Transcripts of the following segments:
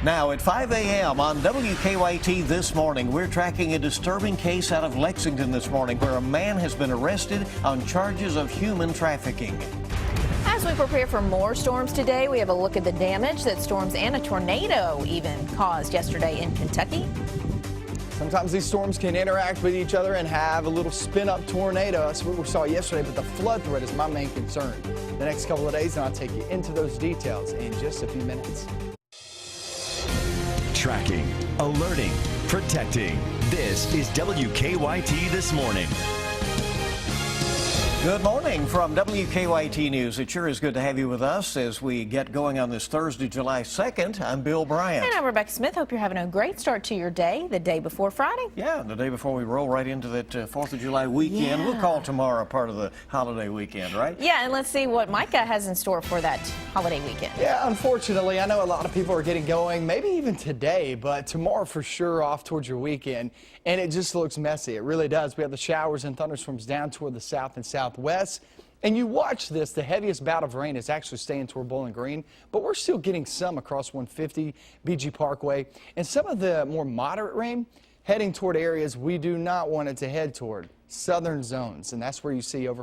Now at 5 a.m. on WKYT this morning, we're tracking a disturbing case out of Lexington this morning where a man has been arrested on charges of human trafficking. As we prepare for more storms today, we have a look at the damage that storms and a tornado even caused yesterday in Kentucky. Sometimes these storms can interact with each other and have a little spin-up tornado. That's what we saw yesterday, but the flood threat is my main concern. The next couple of days, and I'll take you into those details in just a few minutes. Tracking, alerting, protecting. This is WKYT This Morning. Good morning from WKYT News. It sure is good to have you with us as we get going on this Thursday, July 2nd. I'm Bill Bryant. And I'm Rebecca Smith. Hope you're having a great start to your day, the day before Friday. Yeah, the day before we roll right into that 4th of July weekend. Yeah. We'll call tomorrow part of the holiday weekend, right? Yeah, and let's see what Micah has in store for that holiday weekend. Yeah, unfortunately, I know a lot of people are getting going, maybe even today, but tomorrow for sure off towards your weekend. And it just looks messy. It really does. We have the showers and thunderstorms down toward the south and southwest. And you watch this, the heaviest bout of rain is actually staying toward Bowling Green, but we're still getting some across 150, BG Parkway, and some of the more moderate rain heading toward areas we do not want it to head toward, southern zones. And that's where you see over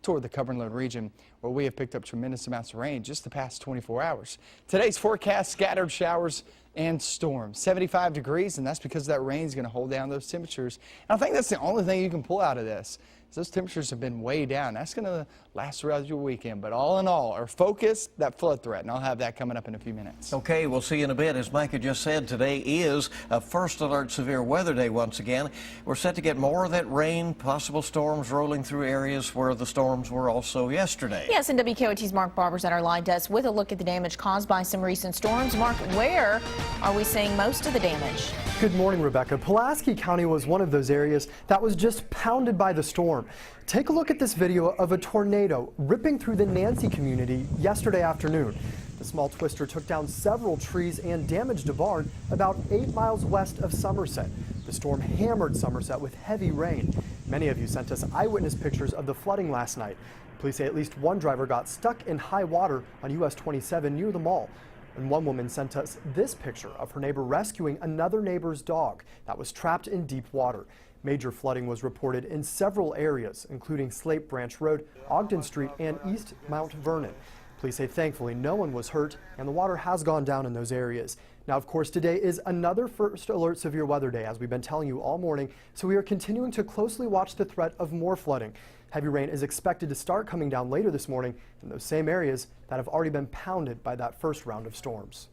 toward the Cumberland region, where we have picked up tremendous amounts of rain just the past 24 hours. Today's forecast, scattered showers and storms, 75 degrees, and that's because that rain is going to hold down those temperatures. And I think that's the only thing you can pull out of this. Those temperatures have been way down. That's going to last throughout your weekend. But all in all, our focus, that flood threat, and I'll have that coming up in a few minutes. Okay, we'll see you in a bit. As Micah just said, today is a first alert severe weather day once again. We're set to get more of that rain, possible storms rolling through areas where the storms were also yesterday. Yes, and WKYT's Mark Barber's at our live desk with a look at the damage caused by some recent storms. Mark, where are we seeing most of the damage? Good morning, Rebecca. Pulaski County was one of those areas that was just pounded by the storm. Take a look at this video of a tornado ripping through the Nancy community yesterday afternoon. The small twister took down several trees and damaged a barn about 8 miles west of Somerset. The storm hammered Somerset with heavy rain. Many of you sent us eyewitness pictures of the flooding last night. Police say at least one driver got stuck in high water on US 27 near the mall. And one woman sent us this picture of her neighbor rescuing another neighbor's dog that was trapped in deep water. Major flooding was reported in several areas, including Slate Branch Road, Ogden Street, and East Mount Vernon. Police say thankfully no one was hurt and the water has gone down in those areas. Now, of course, today is another first alert severe weather day, as we've been telling you all morning, so we are continuing to closely watch the threat of more flooding. Heavy rain is expected to start coming down later this morning in those same areas that have already been pounded by that first round of storms.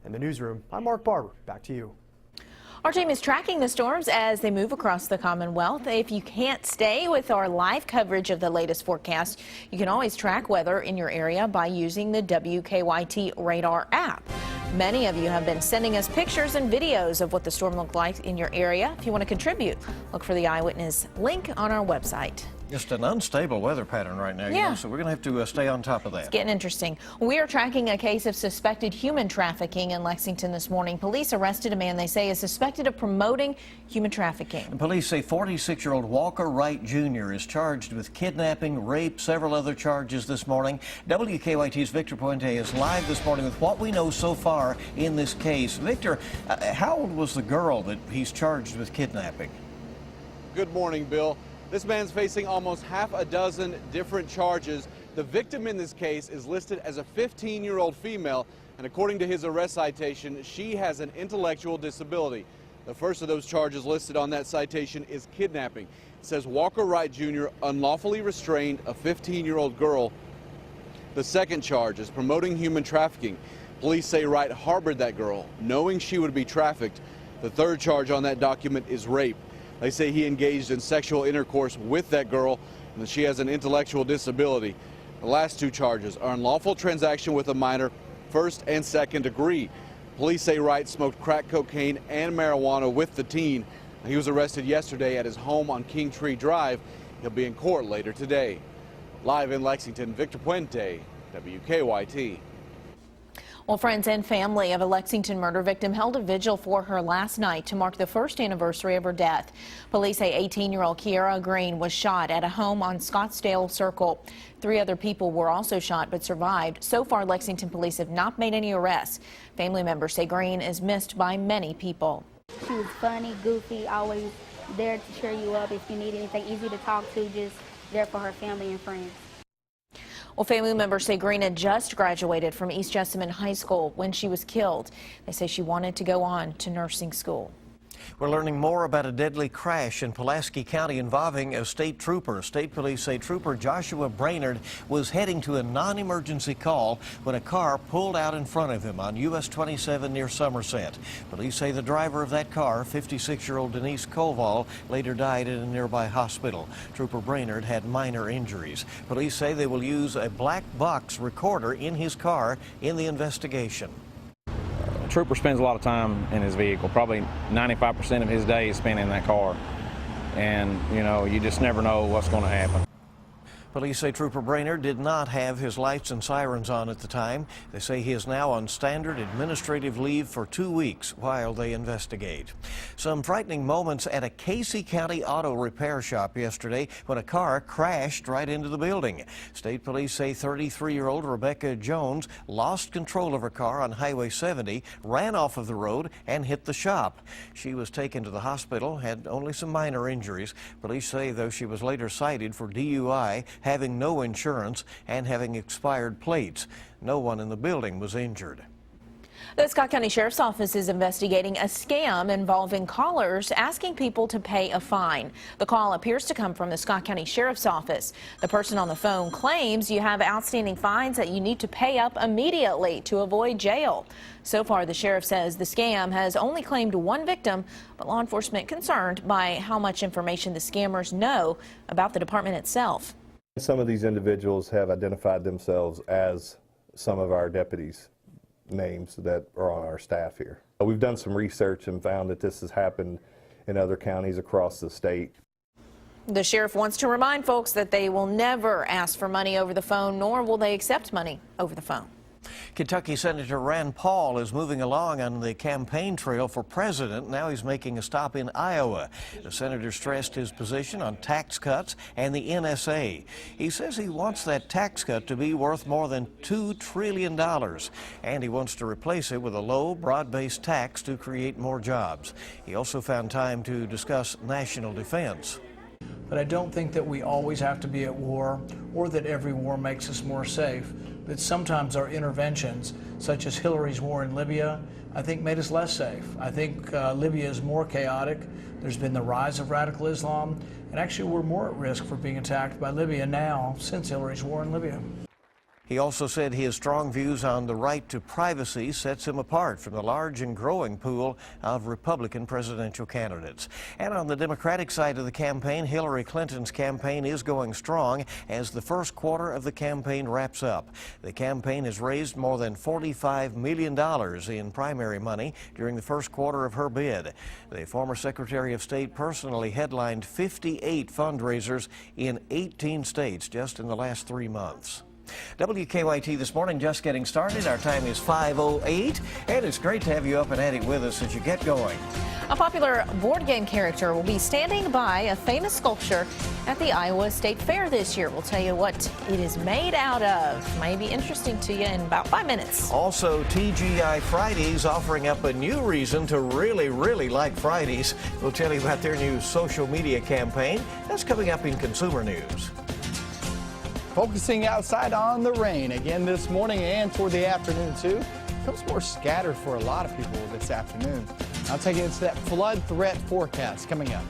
In the newsroom, I'm Mark Barber. Back to you. Our team is tracking the storms as they move across the Commonwealth. If you can't stay with our live coverage of the latest forecast, you can always track weather in your area by using the WKYT Radar app. Many of you have been sending us pictures and videos of what the storm looked like in your area. If you want to contribute, look for the eyewitness link on our website. Just an unstable weather pattern right now, Yeah. so we're going to have to stay on top of that. It's getting interesting. We are tracking a case of suspected human trafficking in Lexington this morning. Police arrested a man they say is suspected of promoting human trafficking. And police say 46-year-old Walker Wright Jr. is charged with kidnapping, rape, several other charges this morning. WKYT's Victor Puente is live this morning with what we know so far in this case. Victor, how old was the girl that he's charged with kidnapping? Good morning, Bill. This man's facing almost half a dozen different charges. The victim in this case is listed as a 15-year-old female, and according to his arrest citation, she has an intellectual disability. The first of those charges listed on that citation is kidnapping. It says Walker Wright Jr. unlawfully restrained a 15-year-old girl. The second charge is promoting human trafficking. Police say Wright harbored that girl, knowing she would be trafficked. The third charge on that document is rape. They say he engaged in sexual intercourse with that girl and that she has an intellectual disability. The last two charges are unlawful transaction with a minor, first and second degree. Police say Wright smoked crack cocaine and marijuana with the teen. He was arrested yesterday at his home on King Tree Drive. He'll be in court later today. Live in Lexington, Victor Puente, WKYT. Well, friends and family of a Lexington murder victim held a vigil for her last night to mark the first anniversary of her death. Police say 18-year-old Kiara Green was shot at a home on Scottsdale Circle. 3 other people were also shot but survived. So far, Lexington police have not made any arrests. Family members say Green is missed by many people. She was funny, goofy, always there to cheer you up if you need anything, easy to talk to, just there for her family and friends. Well, family members say Green had just graduated from East Jessamine High School when she was killed. They say she wanted to go on to nursing school. We're learning more about a deadly crash in Pulaski County involving a state trooper. State police say Trooper Joshua Brainerd was heading to a non-emergency call when a car pulled out in front of him on US 27 near Somerset. Police say the driver of that car, 56-year-old Denise Koval, later died in a nearby hospital. Trooper Brainerd had minor injuries. Police say they will use a black box recorder in his car in the investigation. Trooper spends a lot of time in his vehicle. Probably 95% of his day is spent in that car. And, you know, you just never know what's going to happen. Police say Trooper Brainerd did not have his lights and sirens on at the time. They say he is now on standard administrative leave for 2 weeks while they investigate. Some frightening moments at a Casey County auto repair shop yesterday when a car crashed right into the building. State police say 33-year-old Rebecca Jones lost control of her car on Highway 70, ran off of the road, and hit the shop. She was taken to the hospital, had only some minor injuries. Police say, though, she was later cited for DUI, having no insurance, and having expired plates. No one in the building was injured. The Scott County Sheriff's Office is investigating a scam involving callers asking people to pay a fine. The call appears to come from the Scott County Sheriff's Office. The person on the phone claims you have outstanding fines that you need to pay up immediately to avoid jail. So far, the sheriff says the scam has only claimed 1 victim, but law enforcement concerned by how much information the scammers know about the department itself. Some of these individuals have identified themselves as some of our deputies' names that are on our staff here. We've done some research and found that this has happened in other counties across the state. The sheriff wants to remind folks that they will never ask for money over the phone, nor will they accept money over the phone. Kentucky Senator Rand Paul is moving along on the campaign trail for president. Now he's making a stop in Iowa. The senator stressed his position on tax cuts and the NSA. He says he wants that tax cut to be worth more than $2 trillion, and he wants to replace it with a low, broad-based tax to create more jobs. He also found time to discuss national defense. But I don't think that we always have to be at war or that every war makes us more safe. But sometimes our interventions, such as Hillary's war in Libya, I think made us less safe. I think Libya is more chaotic. There's been the rise of radical Islam, and actually we're more at risk for being attacked by Libya now since Hillary's war in Libya. He also said his strong views on the right to privacy sets him apart from the large and growing pool of Republican presidential candidates. And on the Democratic side of the campaign, Hillary Clinton's campaign is going strong as the first quarter of the campaign wraps up. The campaign has raised more than $45 million in primary money during the first quarter of her bid. The former Secretary of State personally headlined 58 fundraisers in 18 states just in the last 3 months. WKYT this morning just getting started. Our time is 5:08, and it's great to have you up and at it with us as you get going. A popular board game character will be standing by a famous sculpture at the Iowa State Fair this year. We'll tell you what it is made out of. May be interesting to you in about 5 minutes. Also, TGI Fridays offering up a new reason to really like Fridays. We'll tell you about their new social media campaign. That's coming up in Consumer News. Focusing outside on the rain again this morning and toward the afternoon too. Becomes more scattered for a lot of people this afternoon. I'll take you into that flood threat forecast coming up.